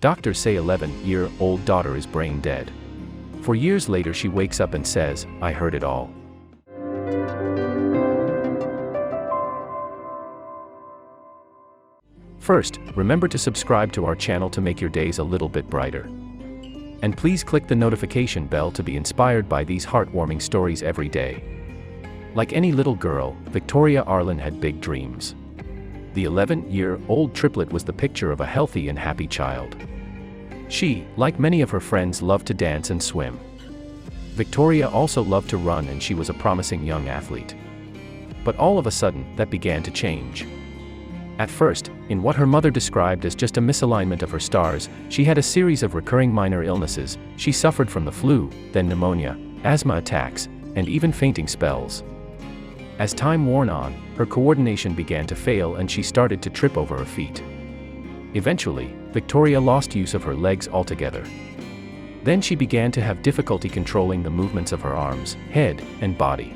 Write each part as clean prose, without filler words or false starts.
Doctors say 11-year-old daughter is brain dead. For years later she wakes up and says, "I heard it all." First, remember to subscribe to our channel to make your days a little bit brighter. And please click the notification bell to be inspired by these heartwarming stories every day. Like any little girl, Victoria Arlen had big dreams. The 11-year-old triplet was the picture of a healthy and happy child. She, like many of her friends, loved to dance and swim. Victoria also loved to run, and she was a promising young athlete. But all of a sudden, that began to change. At first, in what her mother described as just a misalignment of her stars, she had a series of recurring minor illnesses. She suffered from the flu, then pneumonia, asthma attacks, and even fainting spells. As time wore on, her coordination began to fail and she started to trip over her feet. Eventually, Victoria lost use of her legs altogether. Then she began to have difficulty controlling the movements of her arms, head, and body.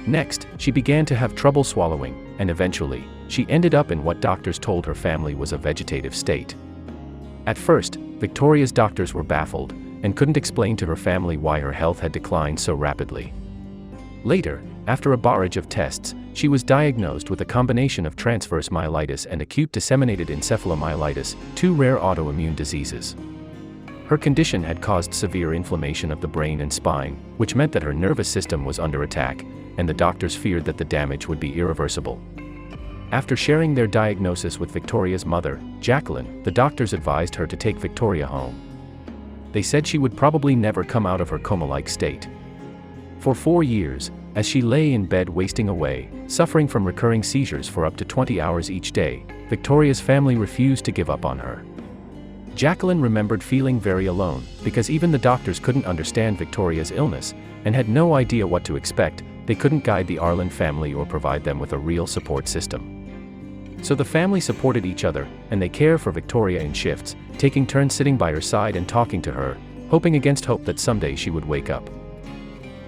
Next, she began to have trouble swallowing, and eventually, she ended up in what doctors told her family was a vegetative state. At first, Victoria's doctors were baffled, and couldn't explain to her family why her health had declined so rapidly. Later, after a barrage of tests, she was diagnosed with a combination of transverse myelitis and acute disseminated encephalomyelitis, two rare autoimmune diseases. Her condition had caused severe inflammation of the brain and spine, which meant that her nervous system was under attack, and the doctors feared that the damage would be irreversible. After sharing their diagnosis with Victoria's mother, Jacqueline, the doctors advised her to take Victoria home. They said she would probably never come out of her coma-like state. For 4 years, as she lay in bed wasting away, suffering from recurring seizures for up to 20 hours each day, Victoria's family refused to give up on her. Jacqueline remembered feeling very alone, because even the doctors couldn't understand Victoria's illness, and had no idea what to expect. They couldn't guide the Arlen family or provide them with a real support system. So the family supported each other, and they care for Victoria in shifts, taking turns sitting by her side and talking to her, hoping against hope that someday she would wake up.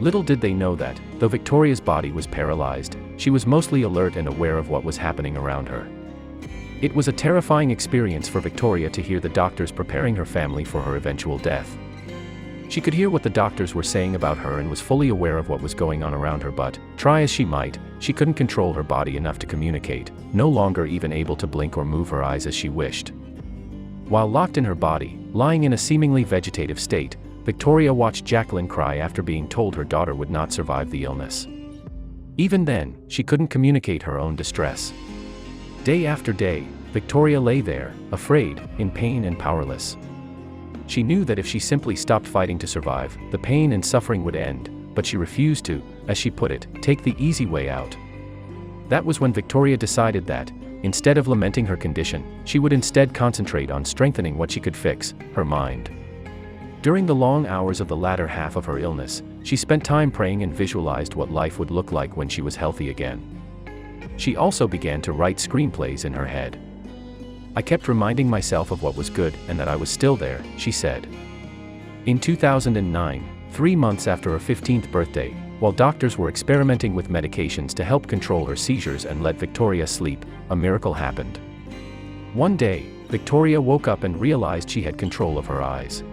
Little did they know that, though Victoria's body was paralyzed, she was mostly alert and aware of what was happening around her. It was a terrifying experience for Victoria to hear the doctors preparing her family for her eventual death. She could hear what the doctors were saying about her and was fully aware of what was going on around her, but, try as she might, she couldn't control her body enough to communicate, no longer even able to blink or move her eyes as she wished. While locked in her body, lying in a seemingly vegetative state, Victoria watched Jacqueline cry after being told her daughter would not survive the illness. Even then, she couldn't communicate her own distress. Day after day, Victoria lay there, afraid, in pain and powerless. She knew that if she simply stopped fighting to survive, the pain and suffering would end, but she refused to, as she put it, take the easy way out. That was when Victoria decided that, instead of lamenting her condition, she would instead concentrate on strengthening what she could fix, her mind. During the long hours of the latter half of her illness, she spent time praying and visualized what life would look like when she was healthy again. She also began to write screenplays in her head. "I kept reminding myself of what was good and that I was still there," she said. In 2009, 3 months after her 15th birthday, while doctors were experimenting with medications to help control her seizures and let Victoria sleep, a miracle happened. One day, Victoria woke up and realized she had control of her eyes.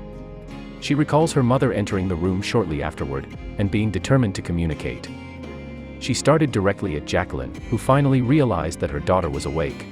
She recalls her mother entering the room shortly afterward, and being determined to communicate. She started directly at Jacqueline, who finally realized that her daughter was awake.